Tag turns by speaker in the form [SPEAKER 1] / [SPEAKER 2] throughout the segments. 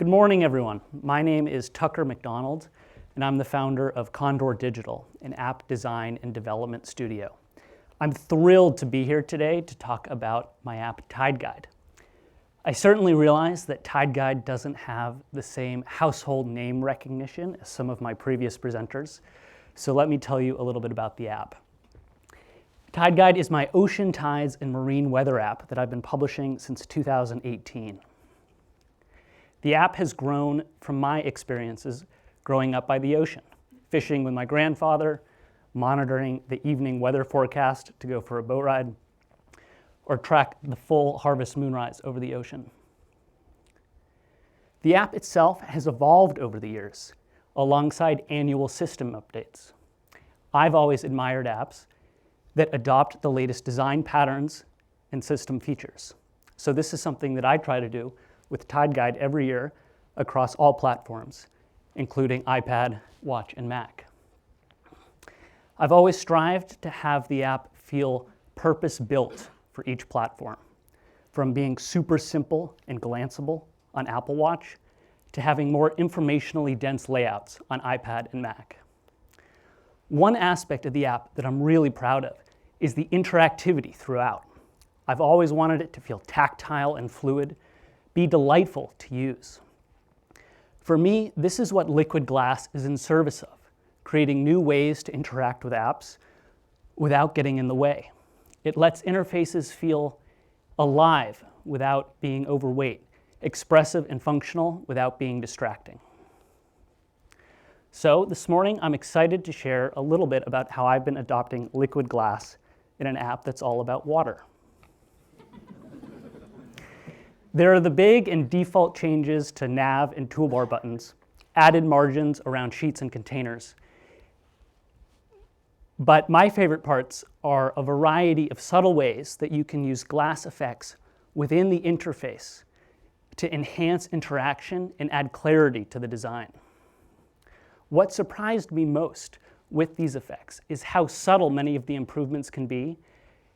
[SPEAKER 1] Good morning, everyone. My name is Tucker MacDonald, and I'm the founder of Condor Digital, an app design and development studio. I'm thrilled to be here today to talk about my app Tide Guide. I certainly realize that Tide Guide doesn't have the same household name recognition as some of my previous presenters, so let me tell you a little bit about the app. Tide Guide is my ocean tides and marine weather app that I've been publishing since 2018. The app has grown from my experiences growing up by the ocean, fishing with my grandfather, monitoring the evening weather forecast to go for a boat ride, or track the full harvest moonrise over the ocean. The app itself has evolved over the years alongside annual system updates. I've always admired apps that adopt the latest design patterns and system features. So this is something that I try to do with Tide Guide every year across all platforms, including iPad, Watch, and Mac. I've always strived to have the app feel purpose-built for each platform, from being super simple and glanceable on Apple Watch to having more informationally dense layouts on iPad and Mac. One aspect of the app that I'm really proud of is the interactivity throughout. I've always wanted it to feel tactile and fluid, be delightful to use. For me, this is what Liquid Glass is in service of, creating new ways to interact with apps without getting in the way. It lets interfaces feel alive without being overweight, expressive and functional without being distracting. So this morning, I'm excited to share a little bit about how I've been adopting Liquid Glass in an app that's all about water. There are the big and default changes to nav and toolbar buttons, added margins around sheets and containers. But my favorite parts are a variety of subtle ways that you can use glass effects within the interface to enhance interaction and add clarity to the design. What surprised me most with these effects is how subtle many of the improvements can be,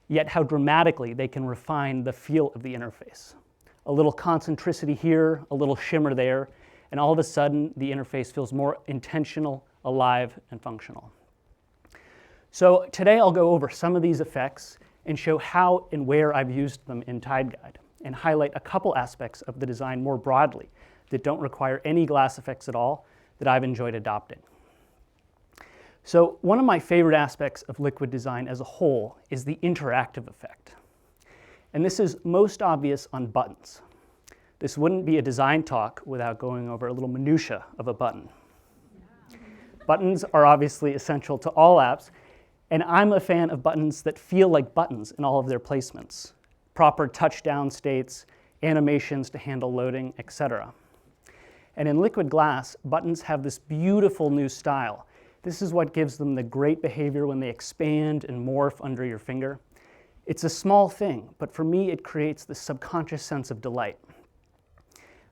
[SPEAKER 1] yet how dramatically they can refine the feel of the interface. A little concentricity here, a little shimmer there, and all of a sudden the interface feels more intentional, alive, and functional. So today I'll go over some of these effects and show how and where I've used them in Tide Guide, and highlight a couple aspects of the design more broadly that don't require any glass effects at all that I've enjoyed adopting. So one of my favorite aspects of Liquid design as a whole is the interactive effect. And this is most obvious on buttons. This wouldn't be a design talk without going over a little minutia of a button. Buttons are obviously essential to all apps, and I'm a fan of buttons that feel like buttons in all of their placements. Proper touchdown states, animations to handle loading, etc. And in Liquid Glass, buttons have this beautiful new style. This is what gives them the great behavior when they expand and morph under your finger. It's a small thing, but for me it creates this subconscious sense of delight.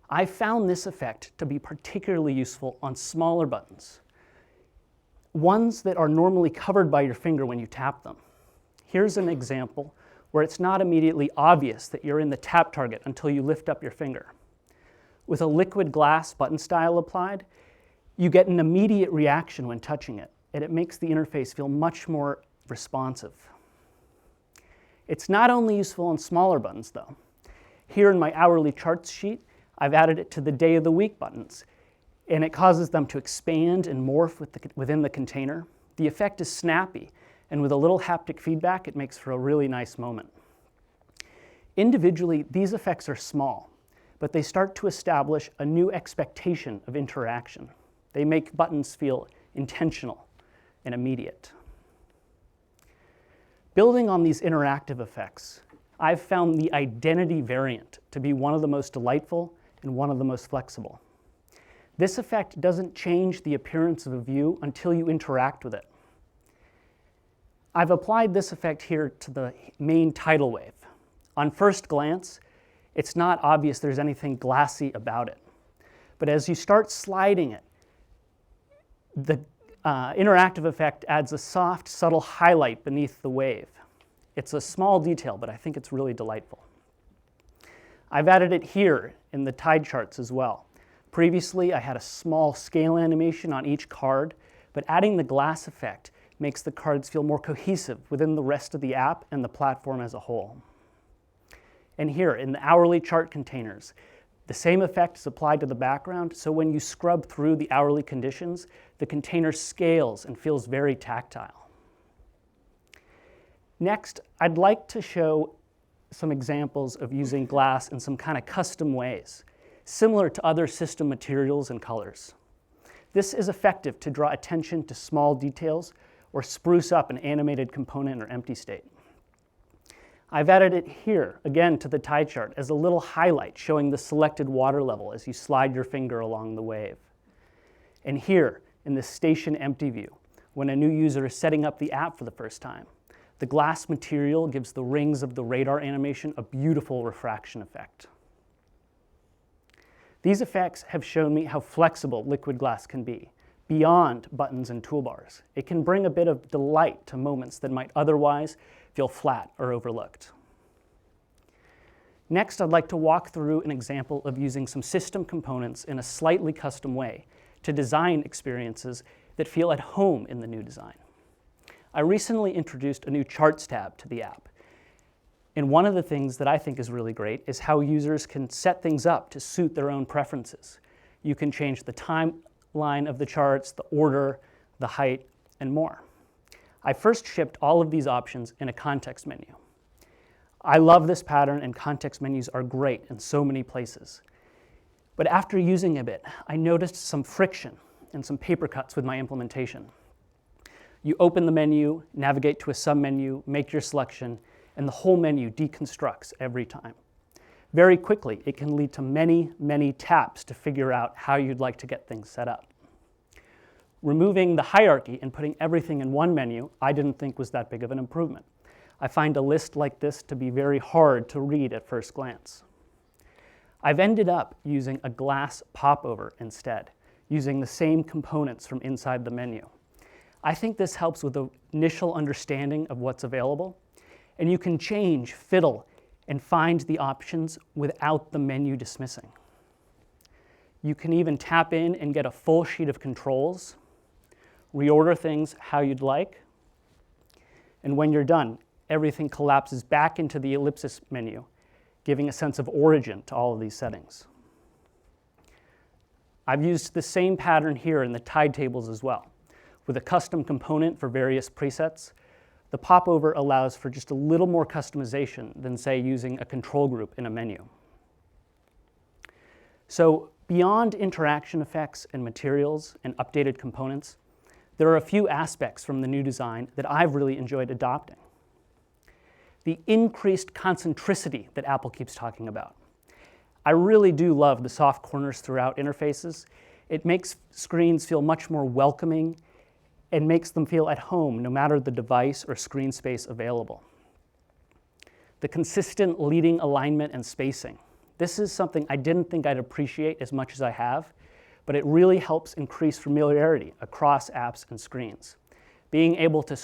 [SPEAKER 1] I found this effect to be particularly useful on smaller buttons, ones that are normally covered by your finger when you tap them. Here's an example where it's not immediately obvious that you're in the tap target until you lift up your finger. With a Liquid Glass button style applied, you get an immediate reaction when touching it, and it makes the interface feel much more responsive. It's not only useful on smaller buttons, though. Here in my hourly charts sheet, I've added it to the day of the week buttons, and it causes them to expand and morph within the container. The effect is snappy, and with a little haptic feedback, it makes for a really nice moment. Individually, these effects are small, but they start to establish a new expectation of interaction. They make buttons feel intentional and immediate. Building on these interactive effects, I've found the identity variant to be one of the most delightful and one of the most flexible. This effect doesn't change the appearance of a view until you interact with it. I've applied this effect here to the main tidal wave. On first glance, it's not obvious there's anything glassy about it. But as you start sliding it, the interactive effect adds a soft, subtle highlight beneath the wave. It's a small detail, but I think it's really delightful. I've added it here in the tide charts as well, Previously, I had a small scale animation on each card, but adding the glass effect makes the cards feel more cohesive within the rest of the app and the platform as a whole. And here, in the hourly chart containers, the same effect is applied to the background, so when you scrub through the hourly conditions, the container scales and feels very tactile. Next, I'd like to show some examples of using glass in some kind of custom ways, similar to other system materials and colors. This is effective to draw attention to small details or spruce up an animated component or empty state. I've added it here, again to the tie chart, as a little highlight showing the selected water level as you slide your finger along the wave. And here, in the Station Empty view, when a new user is setting up the app for the first time, the glass material gives the rings of the radar animation a beautiful refraction effect. These effects have shown me how flexible liquid glass can be, beyond buttons and toolbars. It can bring a bit of delight to moments that might otherwise feel flat or overlooked. Next, I'd like to walk through an example of using some system components in a slightly custom way to design experiences that feel at home in the new design. I recently introduced a new Charts tab to the app. And one of the things that I think is really great is how users can set things up to suit their own preferences. You can change the timeline of the charts, the order, the height, and more. I first shipped all of these options in a context menu. I love this pattern, and context menus are great in so many places. But after using a bit, I noticed some friction and some paper cuts with my implementation. You open the menu, navigate to a submenu, make your selection, and the whole menu deconstructs every time. Very quickly, it can lead to many, many taps to figure out how you'd like to get things set up. Removing the hierarchy and putting everything in one menu, I didn't think was that big of an improvement. I find a list like this to be very hard to read at first glance. I've ended up using a glass popover instead, using the same components from inside the menu. I think this helps with the initial understanding of what's available, and you can change, fiddle, and find the options without the menu dismissing. You can even tap in and get a full sheet of controls, reorder things how you'd like, and when you're done, everything collapses back into the ellipsis menu, giving a sense of origin to all of these settings. I've used the same pattern here in the tide tables as well. With a custom component for various presets, the popover allows for just a little more customization than, say, using a control group in a menu. So beyond interaction effects and materials and updated components, there are a few aspects from the new design that I've really enjoyed adopting. The increased concentricity that Apple keeps talking about. I really do love the soft corners throughout interfaces. It makes screens feel much more welcoming and makes them feel at home no matter the device or screen space available. The consistent leading alignment and spacing. This is something I didn't think I'd appreciate as much as I have, but it really helps increase familiarity across apps and screens. Being able to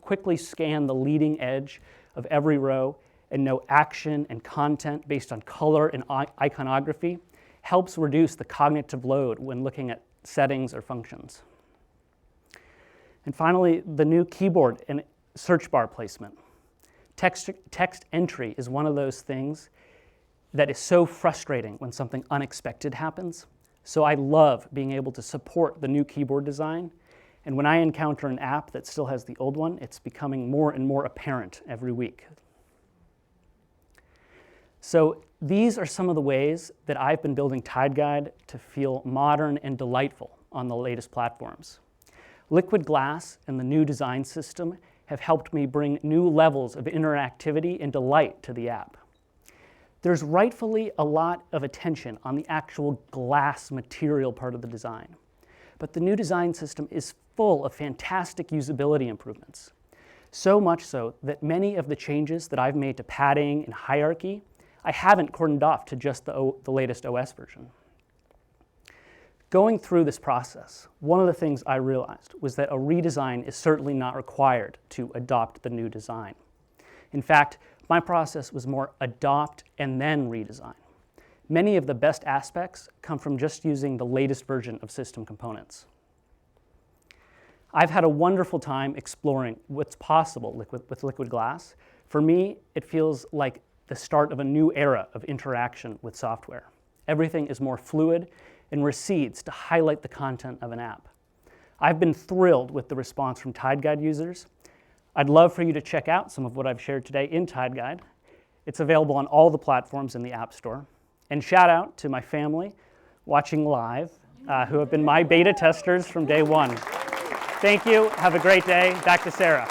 [SPEAKER 1] quickly scan the leading edge of every row and know action and content based on color and iconography helps reduce the cognitive load when looking at settings or functions. And finally, the new keyboard and search bar placement. Text entry is one of those things that is so frustrating when something unexpected happens. So I love being able to support the new keyboard design. And when I encounter an app that still has the old one, it's becoming more and more apparent every week. So these are some of the ways that I've been building TideGuide to feel modern and delightful on the latest platforms. Liquid glass and the new design system have helped me bring new levels of interactivity and delight to the app. There's rightfully a lot of attention on the actual glass material part of the design, but the new design system is full of fantastic usability improvements. So much so that many of the changes that I've made to padding and hierarchy, I haven't cordoned off to just the latest OS version. Going through this process, one of the things I realized was that a redesign is certainly not required to adopt the new design. In fact, my process was more adopt and then redesign. Many of the best aspects come from just using the latest version of system components. I've had a wonderful time exploring what's possible with Liquid Glass. For me, it feels like the start of a new era of interaction with software. Everything is more fluid and recedes to highlight the content of an app. I've been thrilled with the response from TideGuide users. I'd love for you to check out some of what I've shared today in TideGuide. It's available on all the platforms in the App Store. And shout out to my family watching live, who have been my beta testers from day one. Thank you. Have a great day. Back to Sarah.